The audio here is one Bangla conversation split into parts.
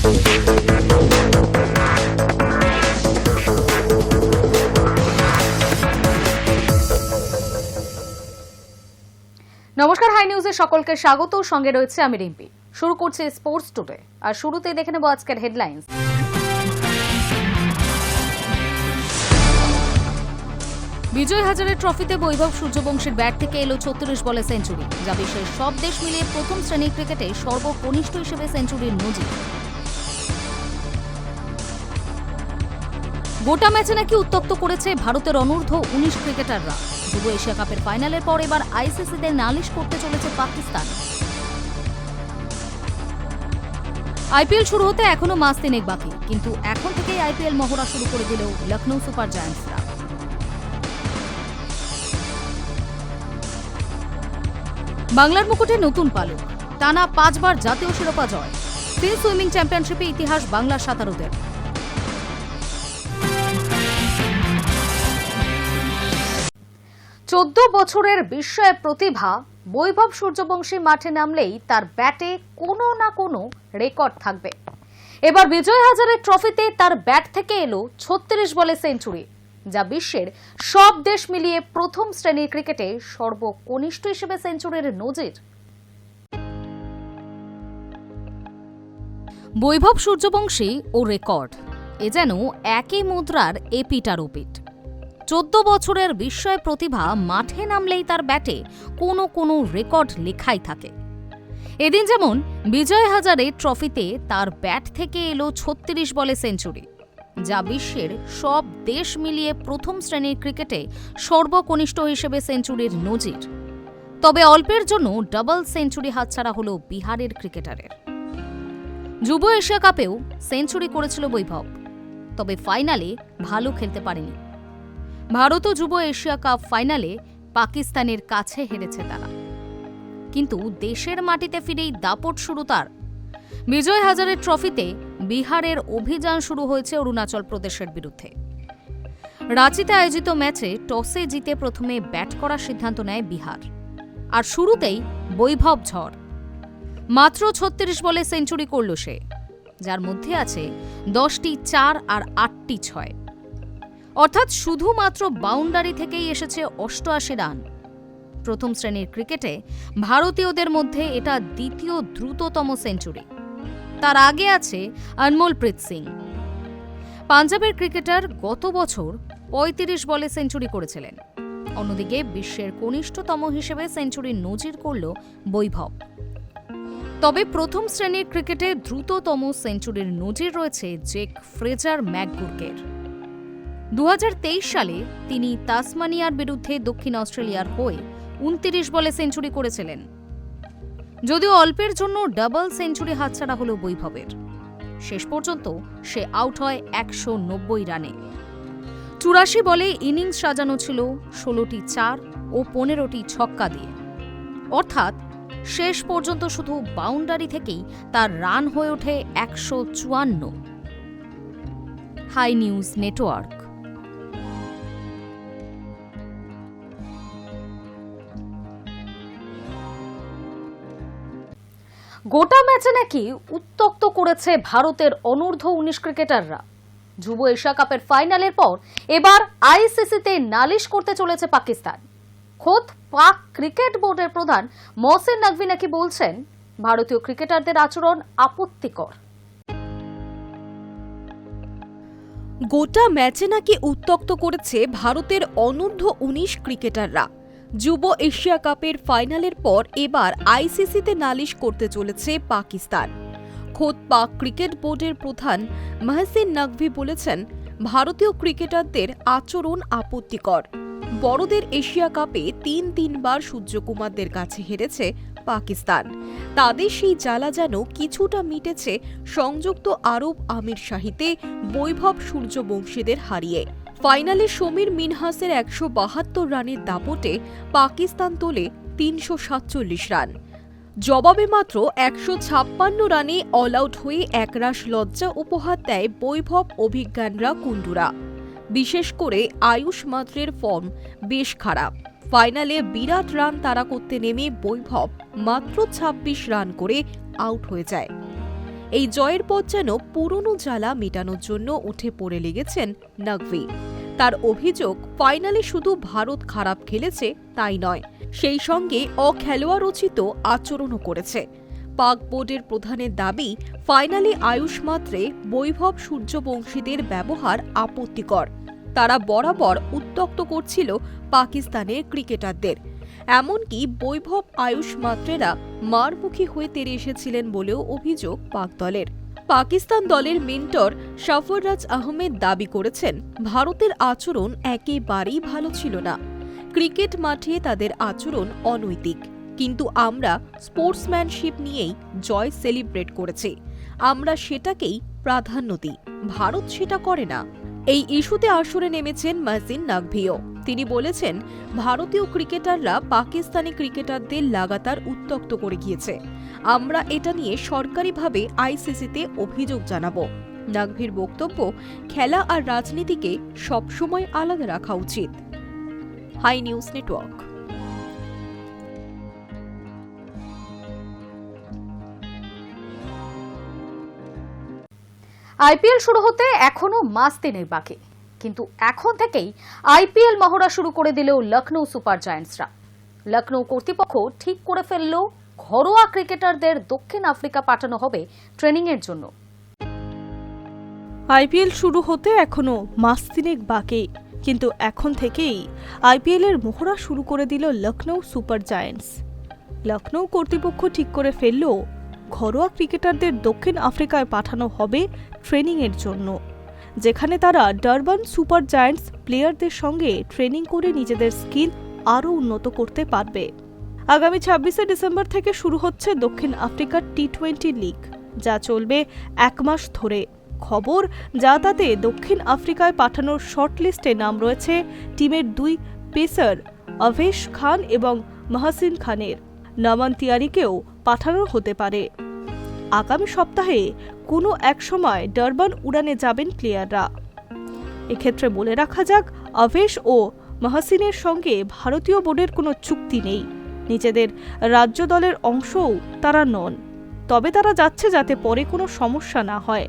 নমস্কার, হাই নিউজে সকলকে স্বাগত। সঙ্গে রয়েছে আমি রিম্পি। শুরু করছে স্পোর্টস টুডে, আর শুরুতে দেখে নেব আজকের হেডলাইন্স। বিজয় হাজারে ট্রফিতে বৈভব সূর্যবংশীর ব্যাট থেকে এলো 36 বলে সেঞ্চুরি, যা বিশ্বের সব দেশ মিলিয়ে প্রথম শ্রেণীর ক্রিকেটে সর্বকনিষ্ঠ হিসেবে সেঞ্চুরির নজির। গোটা ম্যাচে নাকি উত্তপ্ত করেছে ভারতের অনূর্ধ্ব 19 ক্রিকেটাররা। যুব এশিয়া কাপের ফাইনালের পর এবার আইসিসিতে নালিশ করতে চলেছে পাকিস্তান। আইপিএল শুরু হতে এখনো মাস 3 বাকি, কিন্তু এখন থেকেই আইপিএল মহড়া শুরু করে দিল লখনৌ সুপার জায়ান্টসরা। বাংলার মুকুটে নতুন পালক, টানা 5 বার জাতীয় শিরোপা জয়। ফিল সুইমিং চ্যাম্পিয়নশিপে ইতিহাস বাংলার সাঁতারুদের। 14 বছরের বিস্ময় প্রতিভা বৈভব সূর্যবংশী মাঠে নামলেই তার ব্যাটে কোনো না কোনো রেকর্ড থাকবে। এবার বিজয় হাজারে ট্রফিতে তার ব্যাট থেকে এলো 36 বলে সেঞ্চুরি, যা বিশ্বের সব দেশ মিলিয়ে প্রথম শ্রেণীর ক্রিকেটে সর্বকনিষ্ঠ হিসেবে সেঞ্চুরির নজির। বৈভব সূর্যবংশী ও রেকর্ড এ যেন একই মুদ্রার এপিট আর ওপিট। 14 বছরের বিস্ময় প্রতিভা মাঠে নামলেই তার ব্যাটে কোনো কোনো রেকর্ড লেখাই থাকে। এদিন যেমন বিজয় হাজারে ট্রফিতে তার ব্যাট থেকে এলো 36 বলে সেঞ্চুরি, যা বিশ্বের সব দেশ মিলিয়ে প্রথম শ্রেণীর ক্রিকেটে সর্বকনিষ্ঠ হিসেবে সেঞ্চুরির নজির। তবে অল্পের জন্য ডাবল সেঞ্চুরি হাতছাড়া হল বিহারের ক্রিকেটারের। যুব এশিয়া কাপেও সেঞ্চুরি করেছিল বৈভব, তবে ফাইনালে ভালো খেলতে পারেনি। ভারত যুব এশিয়া কাপ ফাইনালে পাকিস্তানের কাছে হেরেছে তারা, কিন্তু দেশের মাটিতে ফিরেই দাপট শুরু তার। বিজয় হাজারে ট্রফিতে বিহারের অভিযান শুরু হয়েছে অরুণাচল প্রদেশের বিরুদ্ধে। রাঁচিতে আয়োজিত ম্যাচে টসে জিতে প্রথমে ব্যাট করার সিদ্ধান্ত নেয় বিহার, আর শুরুতেই বৈভব ঝড়। মাত্র 36 বলে সেঞ্চুরি করল সে, যার মধ্যে আছে 10টি 4 আর 8টি 6। অর্থাৎ শুধুমাত্র বাউন্ডারি থেকেই এসেছে 88 রান। প্রথম শ্রেণীর ক্রিকেটে ভারতীয়দের মধ্যে এটা দ্বিতীয় দ্রুততম সেঞ্চুরি। তার আগে আছে অনমোলপ্রীত সিং। পাঞ্জাবের ক্রিকেটার গত বছর 35 বলে সেঞ্চুরি করেছিলেন। অন্যদিকে বিশ্বের কনিষ্ঠতম হিসেবে সেঞ্চুরির নজির করল বৈভব। তবে প্রথম শ্রেণীর ক্রিকেটে দ্রুততম সেঞ্চুরির নজির রয়েছে জেক ফ্রেজার ম্যাকগুর্কের। 2023 সালে তিনি তাসমানিয়ার বিরুদ্ধে দক্ষিণ অস্ট্রেলিয়ার হয়ে 29 বলে সেঞ্চুরি করেছিলেন। যদিও অল্পের জন্য ডাবল সেঞ্চুরি হাতছাড়া হল বৈভবের। শেষ পর্যন্ত সে আউট হয় 190 রানে। 84 বলে ইনিংস সাজানো ছিল 16টি 4 ও 15টি ছক্কা দিয়ে। অর্থাৎ শেষ পর্যন্ত শুধু বাউন্ডারি থেকেই তার রান হয়ে ওঠে 154। Hi news Network. গোটা ম্যাচে নাকি উত্তক্ত করেছে ভারতের অনূর্ধ্ব 19 ক্রিকেটাররা। যুব এশিয়া কাপের ফাইনালের পর এবার আইসিসিতে নালিশ করতে চলেছে পাকিস্তান। খোদ পাক ক্রিকেট বোর্ডের প্রধান মহসিন নকভি নাকি বলছেন ভারতীয় ক্রিকেটারদের আচরণ আপত্তিকর। গোটা ম্যাচে নাকি উত্তক্ত করেছে ভারতের অনূর্ধ্ব 19 ক্রিকেটাররা। যুব এশিয়া কাপের ফাইনালের পর এবার আইসিসিতে নালিশ করতে চলেছে পাকিস্তান। খোদ পাক ক্রিকেট বোর্ডের প্রধান মহসিন নকভি বলেছেন ভারতীয় ক্রিকেটারদের আচরণ আপত্তিকর। বড়দের এশিয়া কাপে 3বার সূর্যকুমারদের কাছে হেরেছে পাকিস্তান। তাদের সেই জ্বালা যেন কিছুটা মিটেছে সংযুক্ত আরব আমিরশাহিতে বৈভব সূর্যবংশীদের হারিয়ে। ফাইনালে সমীর মিনহাসের 172 রানের দাপটে পাকিস্তান তোলে 347 রান। জবাবে মাত্র 156 রানে অল আউট হয়ে একরাশ লজ্জা উপহার দেয় বৈভব অভিজ্ঞানরা কুন্ডুরা। বিশেষ করে আয়ুষ মাত্রের ফর্ম বেশ খারাপ। ফাইনালে বিরাট রান তাড়া করতে নেমে বৈভব মাত্র 26 রান করে আউট হয়ে যায়। এই জয়ের পর যেন পুরনো জ্বালা মেটানোর জন্য উঠে পড়ে লেগেছেন নকভি। তার অভিযোগ, ফাইনালে শুধু ভারত খারাপ খেলেছে তাই নয়, সেই সঙ্গে অখেলোয়াড়োচিত আচরণও করেছে। পাক বোর্ডের প্রধানের দাবি, ফাইনালে আয়ুষ মাত্রে বৈভব সূর্যবংশীদের ব্যবহার আপত্তিকর। তারা বরাবর উত্ত্যক্ত করছিল পাকিস্তানের ক্রিকেটারদের। এমনকি বৈভব আয়ুষ মাত্রেরা মারমুখী হয়ে তেড়ে এসেছিলেন বলেও অভিযোগ পাক দলের। পাকিস্তান দলের মেন্টর সফররাজ আহমেদ দাবি করেছেন, ভারতের আচরণ একেবারেই ভালো ছিল না। ক্রিকেট মাঠে তাদের আচরণ অনৈতিক, কিন্তু আমরা স্পোর্টসম্যানশিপ নিয়েই জয় সেলিব্রেট করেছি। আমরা সেটাকেই প্রাধান্য দিই, ভারত সেটা করে না। এই ইস্যুতে আসরে নেমেছেন মহসিন নকভিও। তিনি বলেছেন, ভারতীয় ক্রিকেটাররা পাকিস্তানি ক্রিকেটারদের লাগাতার উত্ত্যক্ত করে গিয়েছে। আমরা এটা নিয়ে সরকারিভাবে আইসিসিতে অভিযোগ জানাবো। নকভির বক্তব্য, খেলা আর রাজনীতিকে সবসময় আলাদা রাখা উচিত। High news network. আইপিএল শুরু হতে এখনো মাস তিনেক বাকি, কিন্তু এখন থেকেই আইপিএল মহড়া শুরু করে দিল লখনৌ সুপার জায়ান্টসরা। লখনৌ কর্তৃপক্ষ ঠিক করে ফেলল, ঘরোয়া ক্রিকেটারদের দক্ষিণ আফ্রিকা পাঠানো হবে ট্রেনিংয়ের জন্য। আইপিএল শুরু হতে এখনো মাস তিনেক বাকি, কিন্তু এখন থেকেই আইপিএলের মহড়া শুরু করে দিল লখনৌ সুপার জায়ান্টস। লখনৌ কর্তৃপক্ষ ঠিক করে ফেলল, ঘরোয়া ক্রিকেটারদের দক্ষিণ আফ্রিকায় পাঠানো হবে ট্রেনিংয়ের জন্য, যেখানে তারা ডারবান সুপার জায়ান্টস প্লেয়ারদের সঙ্গে ট্রেনিং করে নিজেদের স্কিল আরও উন্নত করতে পারবে। আগামী 26শে ডিসেম্বর থেকে শুরু হচ্ছে দক্ষিণ আফ্রিকার টি-20 লিগ, যা চলবে 1 মাস ধরে। খবর, যা তাতে দক্ষিণ আফ্রিকায় পাঠানোর শর্টলিস্টে নাম রয়েছে টিমের 2 পেসার আভেশ খান এবং মহসিন খানের। নমন তিয়ারিকেও পাঠানো হতে পারে। আগামী সপ্তাহে কোনো এক সময় ডারবান উড়ানে যাবেন প্লেয়াররা। এক্ষেত্রে বলে রাখা যাক, আভেশ ও মহসিনের সঙ্গে ভারতীয় বোর্ডের কোনো চুক্তি নেই। নিজেদের রাজ্য দলের অংশও তারা নন, তবে তারা যাচ্ছে যাতে পরে কোনো সমস্যা না হয়।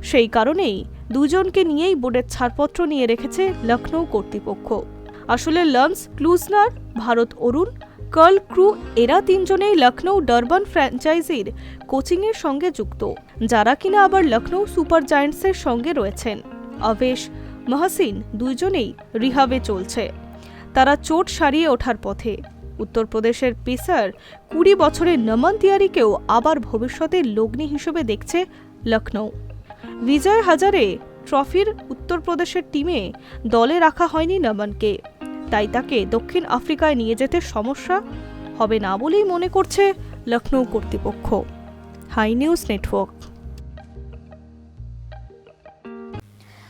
সেই কারণেই দুজনকে নিয়েই বোর্ডের ছাড়পত্র নিয়ে রেখেছে লখনৌ কর্তৃপক্ষ। আসলে লন্স ক্লুজনার, ভারত অরুণ, কার্ল ক্রু এরা 3 জনেই লখনৌ ডারবান ফ্র্যাঞ্চাইজির কোচিংয়ের সঙ্গে যুক্ত, যারা কিনা আবার লখনৌ সুপার জায়ান্টসের সঙ্গে রয়েছেন। আভেশ, মহসিন দুজনেই রিহাবে চলছে। তারা চোট সারিয়ে ওঠার পথে। উত্তরপ্রদেশের পেসার 20 বছরের নমন তিয়ারিকেও আবার ভবিষ্যতে লগ্নি হিসেবে দেখছে লখনৌ। বিজয় হাজারে ট্রফির উত্তরপ্রদেশের টিমে দলে রাখা হয়নি নমনকে, তাই তাকে দক্ষিণ আফ্রিকায় নিয়ে যেতে সমস্যা হবে না বলেই মনে করছে লখনৌ কর্তৃপক্ষ। Hi news Network.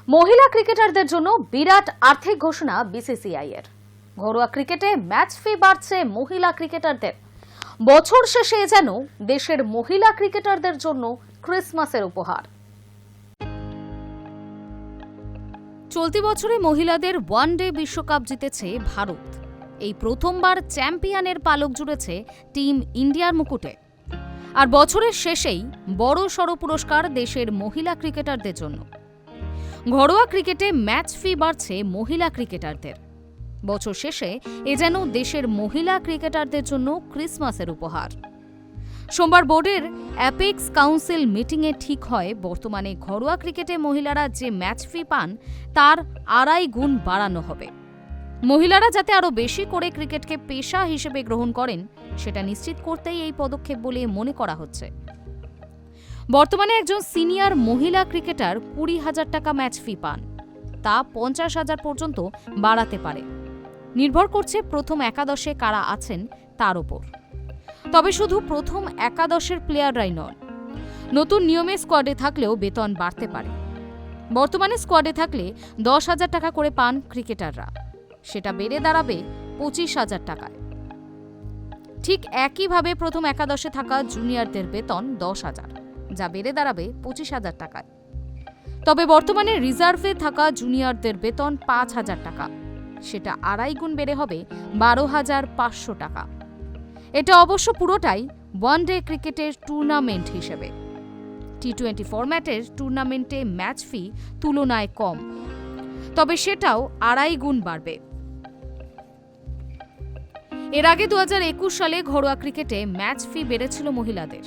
মহিলা ক্রিকেটারদের জন্য বিরাট আর্থিক ঘোষণা বিসিসিআই এর। ঘরোয়া ক্রিকেটে ম্যাচ ফি বাড়ছে মহিলা ক্রিকেটারদের। বছর শেষে যেন দেশের মহিলা ক্রিকেটারদের জন্য ক্রিসমাসের উপহার। চলতি বছরে মহিলাদের ওয়ানডে বিশ্বকাপ জিতেছে ভারত। এই প্রথমবার চ্যাম্পিয়নের পালক জুড়েছে টিম ইন্ডিয়ার মুকুটে। আর বছরের শেষেই বড়সড় পুরস্কার দেশের মহিলা ক্রিকেটারদের জন্য। ঘরোয়া ক্রিকেটে ম্যাচ ফি বাড়ছে মহিলা ক্রিকেটারদের। বছর শেষে এ যেন দেশের মহিলা ক্রিকেটারদের জন্য ক্রিসমাসের উপহার। সোমবার বোর্ডের অ্যাপেক্স কাউন্সিল মিটিংয়ে ঠিক হয়, বর্তমানে ঘরোয়া ক্রিকেটে মহিলারা যে ম্যাচ ফি পান তার 2.5 গুণ বাড়ানো হবে। মহিলারা যাতে আরও বেশি করে ক্রিকেটকে পেশা হিসেবে গ্রহণ করেন সেটা নিশ্চিত করতেই এই পদক্ষেপ বলে মনে করা হচ্ছে। বর্তমানে একজন সিনিয়র মহিলা ক্রিকেটার 20,000 টাকা ম্যাচ ফি পান, তা 50,000 পর্যন্ত বাড়াতে পারে। নির্ভর করছে প্রথম একাদশে কারা আছেন তার উপর। তবে শুধু প্রথম একাদশের প্লেয়াররাই নন, নতুন নিয়মে স্কোয়াডে থাকলেও বেতন বাড়তে পারে। বর্তমানে স্কোয়াডে থাকলে 10,000 টাকা করে পান ক্রিকেটাররা, সেটা বেড়ে দাঁড়াবে 25,000 টাকায়। ঠিক একইভাবে প্রথম একাদশে থাকা জুনিয়রদের বেতন 10,000, যা বেড়ে দাঁড়াবে 25,000 টাকায়। তবে বর্তমানে রিজার্ভে থাকা জুনিয়রদের বেতন 5,000 টাকা, সেটা 2.5 গুণ বেড়ে হবে 12,500 টাকা। এটা অবশ্য পুরোটাই ওয়ানডে ক্রিকেটের টুর্নামেন্ট হিসেবে। টি-20 ফরম্যাটের টুর্নামেন্টে ম্যাচ ফি তুলনায় কম, তবে সেটাও 2.5 গুণ বাড়বে। এর আগে 2021 সালে ঘরোয়া ক্রিকেটে ম্যাচ ফি বেড়েছিল মহিলাদের।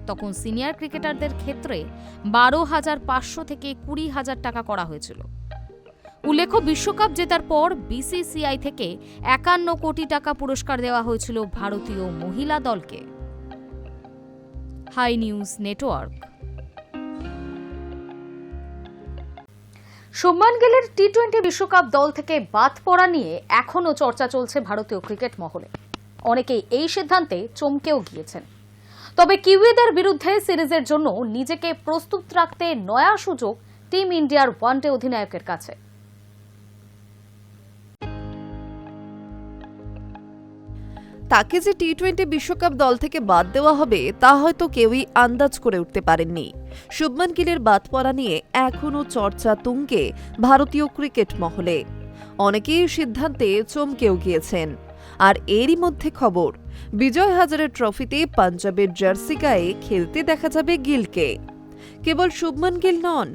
তখন সিনিয়র ক্রিকেটারদের ক্ষেত্রে 12,500 থেকে 20,000 টাকা করা হয়েছিল। উল্লেখ্য, বিশ্বকাপ জেতার পর বিসিসিআই থেকে 51 কোটি টাকা পুরস্কার দেওয়া হয়েছিল ভারতীয় মহিলা দলকে। High news network. শুভমান গিলের টি-20 বিশ্বকাপ দল থেকে বাদ পড়া নিয়ে এখনও চর্চা চলছে ভারতীয় ক্রিকেট মহলে। অনেকেই এই সিদ্ধান্তে চমকেও গিয়েছেন। তবে কিউইদের বিরুদ্ধে সিরিজের জন্য নিজেকে প্রস্তুত রাখতে নয়া সুযোগ টিম ইন্ডিয়ার ওয়ানডে অধিনায়কের কাছে। তাকে যে টি-20 বিশ্বকাপ দল থেকে বাদ দেওয়া হবে তা হয়তো কেউই আন্দাজ করে উঠতে পারেননি। শুভমান গিলের বাদ পড়া নিয়ে এখনও চর্চা তুঙ্গে ভারতীয় ক্রিকেট মহলে। অনেকেই সিদ্ধান্তে চমকেও গিয়েছেন। আর এরই মধ্যে খবর, বিজয় হাজারে ট্রফিতে পাঞ্জাবের জার্সি গায়ে খেলতে দেখা যাবে গিলকে। কেবল শুভমান গিল নন,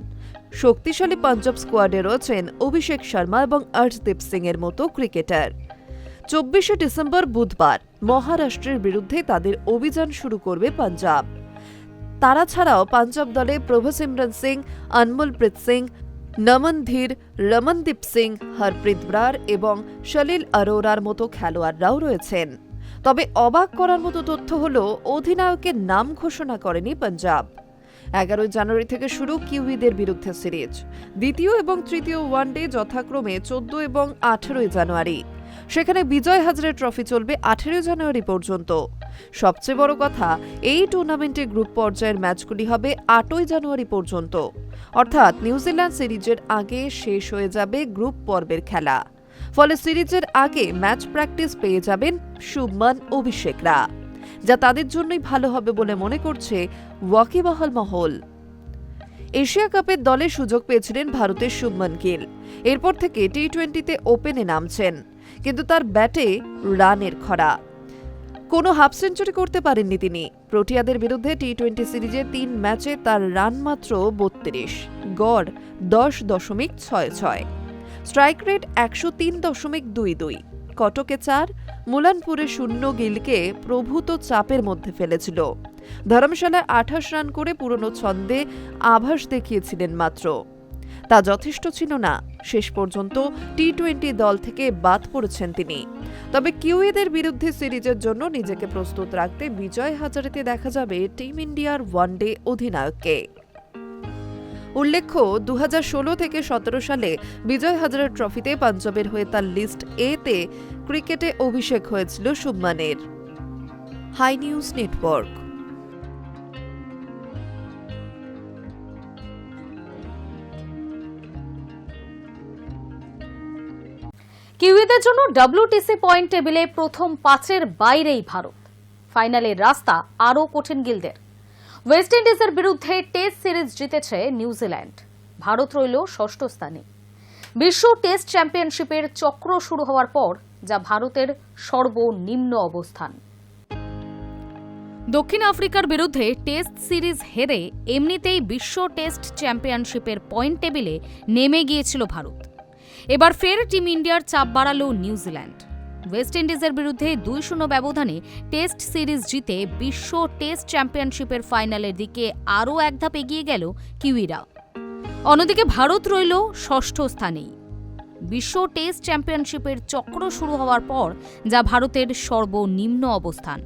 শক্তিশালী পাঞ্জাব স্কোয়াডে রয়েছেন অভিষেক শর্মা এবং অর্শদীপ সিং এর মতো ক্রিকেটার। 24 ডিসেম্বর বুধবার মহারাষ্ট্রের বিরুদ্ধে তাদের অভিযান শুরু করবে পাঞ্জাব। তারা ছাড়াও পাঞ্জাব দলে প্রভু সিমরন সিং, অনমোলপ্রীত সিং, নমন ধীর, রমনদীপ সিং, হরপ্রীত ব্রার এবং সলিল অরোরার মতো খেলোয়াড়রাও রয়েছেন। তবে অবাক করার মতো তথ্য হল, অধিনায়কের নাম ঘোষণা করেনি পাঞ্জাব। 11 জানুয়ারি থেকে শুরু কিউইদের বিরুদ্ধে সিরিজ। দ্বিতীয় এবং তৃতীয় ওয়ানডে যথাক্রমে 14 এবং 18 জানুয়ারি। সেখানে বিজয় হাজারে ট্রফি চলবে 18 জানুয়ারি পর্যন্ত। সবচেয়ে বড় কথা, এই টুর্নামেন্টে গ্রুপ পর্যায়ের ম্যাচগুলি হবে 8 জানুয়ারি পর্যন্ত। অর্থাৎ নিউজিল্যান্ড সিরিজের আগে শেষ হয়ে যাবে গ্রুপ পর্বের খেলা। ফলে সিরিজের আগে ম্যাচ প্র্যাকটিস পেয়ে যাবেন শুভমান অভিষেকরা, যা তাদের জন্যই ভালো হবে বলে মনে করছে ওয়াকিবহাল মহল। এশিয়া কাপের দলে সুযোগ পেয়েছিলেন ভারতের শুভমান গিল। এরপর থেকে টি-20তে ওপেনে নামছেন, কিন্তু তার ব্যাটে রানের খরা। কোনো হাফ সেঞ্চুরি করতে পারেননি তিনি। প্রোটিয়াদের বিরুদ্ধে টি-20 সিরিজে 3 ম্যাচে তার রান মাত্র 32, গড় 10.66, স্ট্রাইক রেট 103.22। কটকে 4, মুলানপুরে 0 গিলকে প্রভূত চাপের মধ্যে ফেলেছিল। ধর্মশালায় 28 রান করে পুরনো ছন্দে আভাস দেখিয়েছিলেন মাত্র। তা যথেষ্ট ছিল না। শেষ পর্যন্ত টি-20 দল থেকে বাদ পড়েছেন তিনি। তবে কিউইদের বিরুদ্ধে সিরিজের জন্য নিজেকে প্রস্তুত রাখতে বিজয় হাজারেতে দেখা যাবে টিম ইন্ডিয়ার ওয়ানডে অধিনায়ককে। উল্লেখ্য, 2016 থেকে 17 সালে বিজয় হাজারে ট্রফিতে পাঞ্জাবের হয়ে তার লিস্ট এতে ক্রিকেটে অভিষেক হয়েছিল শুভমানের। High news network. কিউইদের জন্য WTC পয়েন্ট টেবিলে প্রথম 5-এর বাইরেই ভারত। ফাইনালের রাস্তা আরও কঠিন গিলদের। ওয়েস্ট ইন্ডিজের বিরুদ্ধে টেস্ট সিরিজ জিতেছে নিউজিল্যান্ড। ভারত রইল 6ষ্ঠ স্থানে। বিশ্ব টেস্ট চ্যাম্পিয়নশিপের চক্র শুরু হওয়ার পর যা ভারতের সর্বনিম্ন অবস্থান। দক্ষিণ আফ্রিকার বিরুদ্ধে টেস্ট সিরিজ হেরে এমনিতেই বিশ্ব টেস্ট চ্যাম্পিয়নশিপের পয়েন্ট টেবিলে নেমে গিয়েছিল ভারত। এবার ফের টিম ইন্ডিয়ার চাপ বাড়ালো নিউজিল্যান্ড। ওয়েস্ট ইন্ডিজের বিরুদ্ধে 2-0 ব্যবধানে টেস্ট সিরিজ জিতে বিশ্ব টেস্ট চ্যাম্পিয়নশিপের ফাইনালের দিকে আরও এক ধাপ এগিয়ে গেল কিউইরা। অন্যদিকে ভারত রইল 6ষ্ঠ স্থানেই। বিশ্ব টেস্ট চ্যাম্পিয়নশিপের চক্র শুরু হওয়ার পর যা ভারতের সর্বনিম্ন অবস্থান।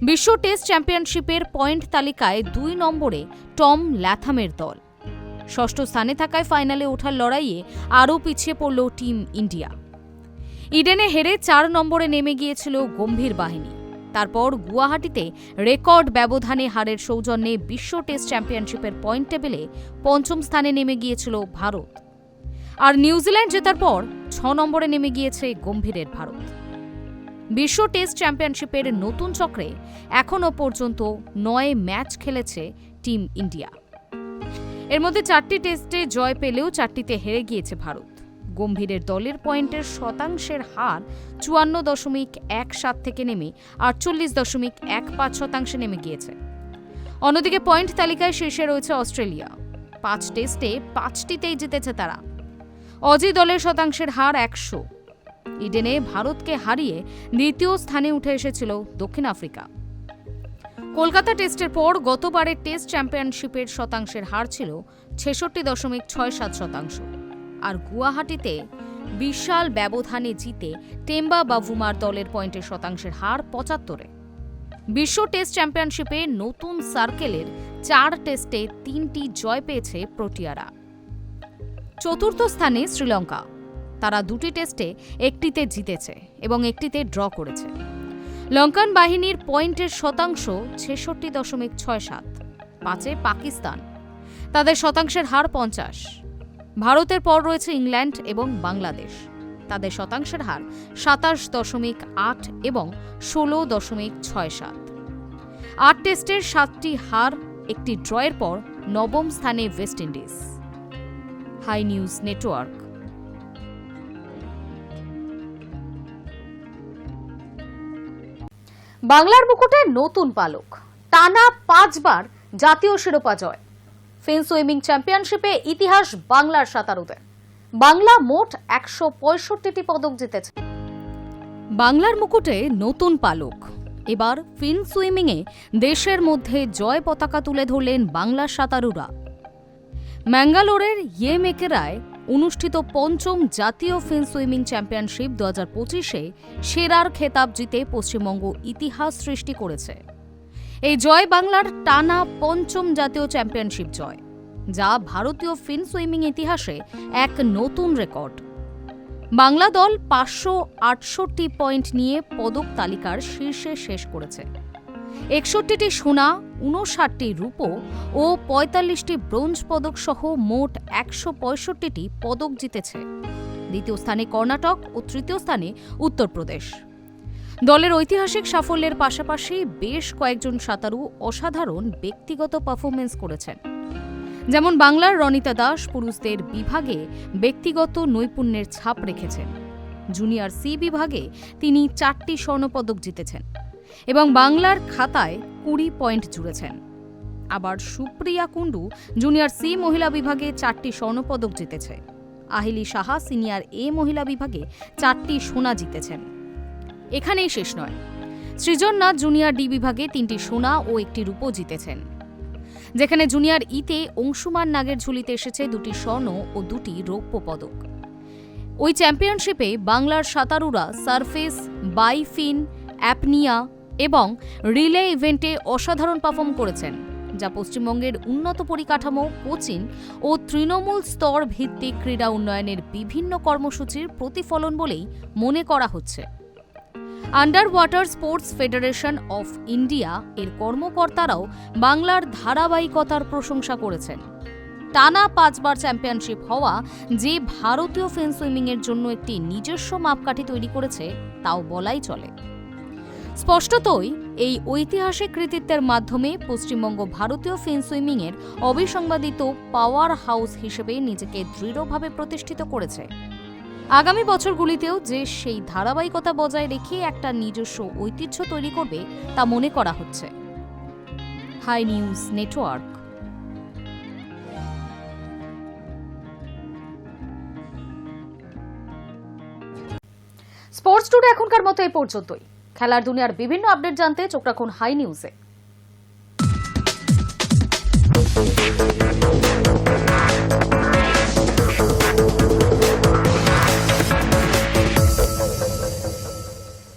বিশ্ব টেস্ট চ্যাম্পিয়নশিপের পয়েন্ট তালিকায় 2 নম্বরে টম ল্যাথামের দল। 6ষ্ঠ স্থানে থাকায় ফাইনালে ওঠার লড়াইয়ে আরও পিছিয়ে পড়ল টিম ইন্ডিয়া। ইডেনে হেরে 4 নম্বরে নেমে গিয়েছিল গম্ভীর বাহিনী। তারপর গুয়াহাটিতে রেকর্ড ব্যবধানে হারের সৌজন্যে বিশ্ব টেস্ট চ্যাম্পিয়নশিপের পয়েন্ট টেবিলে 5ম স্থানে নেমে গিয়েছিল ভারত। আর নিউজিল্যান্ড জেতার পর 6 নম্বরে নেমে গিয়েছে গম্ভীরের ভারত। বিশ্ব টেস্ট চ্যাম্পিয়নশিপের নতুন চক্রে এখনও পর্যন্ত 9 ম্যাচ খেলেছে টিম ইন্ডিয়া। এর মধ্যে 4টি টেস্টে জয় পেলেও 4টিতে হেরে গিয়েছে ভারত। গম্ভীরের দলের পয়েন্টের শতাংশের হার 54.17 থেকে নেমে 48.15 শতাংশে নেমে গিয়েছে। অন্যদিকে পয়েন্ট তালিকায় শীর্ষে রয়েছে অস্ট্রেলিয়া। 5 টেস্টে 5টিতেই জিতেছে তারা। অজি দলের শতাংশের হার 100। ইডেনে ভারতকে হারিয়ে দ্বিতীয় স্থানে উঠে এসেছিল দক্ষিণ আফ্রিকা। কলকাতা টেস্টের পর গতবারের টেস্ট চ্যাম্পিয়নশিপের শতাংশের হার ছিল 66.67%। আর গুয়াহাটিতে বিশাল ব্যবধানে জিতে টেম্বা বাভুমার দলের পয়েন্টের শতাংশের হার 75-এ। বিশ্ব টেস্ট চ্যাম্পিয়নশিপে নতুন সার্কেলের 4 টেস্টে 3টি জয় পেয়েছে প্রোটিয়ারা। চতুর্থ স্থানে শ্রীলঙ্কা। তারা 2টি টেস্টে 1টিতে জিতেছে এবং 1টিতে ড্র করেছে। লঙ্কান বাহিনীর পয়েন্টের শতাংশ 66.67। 5-এ পাকিস্তান, তাদের শতাংশের হার 50। ভারতের পর রয়েছে ইংল্যান্ড এবং বাংলাদেশ, তাদের শতাংশের হার 27.8 এবং 16.67। 8 টেস্টের 7টি হার, 1টি ড্রয়ের পর নবম স্থানে West Indies. Hi news Network. বাংলার মুকুটে নতুন পালক, টানা 5 বার জাতীয় শিরোপা জয়। ফিন সুইমিং চ্যাম্পিয়নশিপে ইতিহাস বাংলার সাঁতারুদের। বাংলা মোট 165টি পদক জিতেছে। বাংলার মুকুটে নতুন পালক। এবার ফিন সুইমিংয়ে দেশের মধ্যে জয় পতাকা তুলে ধরলেন বাংলার সাঁতারুরা। ম্যাঙ্গালোরের ইয়েমেকেরায় অনুষ্ঠিত 5ম জাতীয় ফিন সুইমিং চ্যাম্পিয়নশিপ 2025-এ সেরার খেতাব জিতে পশ্চিমবঙ্গ ইতিহাস সৃষ্টি করেছে। এই জয় বাংলার টানা 5ম জাতীয় চ্যাম্পিয়নশিপ জয়, যা ভারতীয় ফিন সুইমিং ইতিহাসে এক নতুন রেকর্ড। বাংলা দল 568 পয়েন্ট নিয়ে পদক তালিকার শীর্ষে শেষ করেছে। 61টি সোনা, 59টি রূপো ও 45টি ব্রোঞ্জ পদক সহ মোট 165টি পদক জিতেছে। দ্বিতীয় স্থানে কর্ণাটক ও তৃতীয় স্থানে উত্তরপ্রদেশ। দলের ঐতিহাসিক সাফল্যের পাশাপাশি বেশ কয়েকজন সাঁতারু অসাধারণ ব্যক্তিগত পারফরমেন্স করেছেন। যেমন বাংলার রনিতা দাস পুরুষদের বিভাগে ব্যক্তিগত নৈপুণ্যের ছাপ রেখেছেন। জুনিয়র সি বিভাগে তিনি 4টি স্বর্ণপদক জিতেছেন এবং বাংলার খাতায় 20 পয়েন্ট জুড়েছেন। আবার সুপ্রিয়া কুণ্ডু জুনিয়র সি মহিলা বিভাগে 4টি স্বর্ণপদক জিতেছে। আহিলি সাহা সিনিয়র এ মহিলা বিভাগে 4টি সোনা জিতেছেন। এখানেই শেষ নয়, সৃজন নাথ জুনিয়র ডি বিভাগে 3টি সোনা ও 1টি রূপো জিতেছেন, যেখানে জুনিয়র ইতে অংশুমান নাগের ঝুলিতে এসেছে 2টি স্বর্ণ ও 2টি রৌপ্য পদক। ওই চ্যাম্পিয়নশিপে বাংলার সাঁতারুরা সারফেস, বাইফিন, অ্যাপনিয়া এবং রিলে ইভেন্টে অসাধারণ পারফর্ম করেছেন, যা পশ্চিমবঙ্গের উন্নত পরিকাঠামো, কোচিং ও তৃণমূল স্তর ভিত্তিক ক্রীড়া উন্নয়নের বিভিন্ন কর্মসূচির প্রতিফলন বলেই মনে করা হচ্ছে। Under water sports federation of India এর কর্মকর্তারাও বাংলার ধারাবাহিকতার প্রশংসা করেছেন। টানা 5 বার চ্যাম্পিয়নশিপ হওয়া যে ভারতীয় ফিন সুইমিংয়ের জন্য একটি নিজস্ব মাপকাঠি তৈরি করেছে তাও বলাই চলে। স্পষ্টতই এই ঐতিহাসিক কৃতিত্বের মাধ্যমে পশ্চিমবঙ্গ ভারতীয় ফিন সুইমিংয়ের অবিসংবাদিত পাওয়ার হাউস হিসেবে নিজেকে দৃঢ়ভাবে প্রতিষ্ঠিত করেছে। আগামী বছরগুলিতেও যে সেই ধারাবাহিকতা বজায় রেখে একটা নিজস্ব ঐতিহ্য তৈরি করবে তা মনে করা হচ্ছে। Hi news Network. Sports today এখনকার মতো এই পর্যন্তই। খেলার দুনিয়ার বিভিন্ন আপডেট জানতে চোখ রাখুন হাই নিউজে।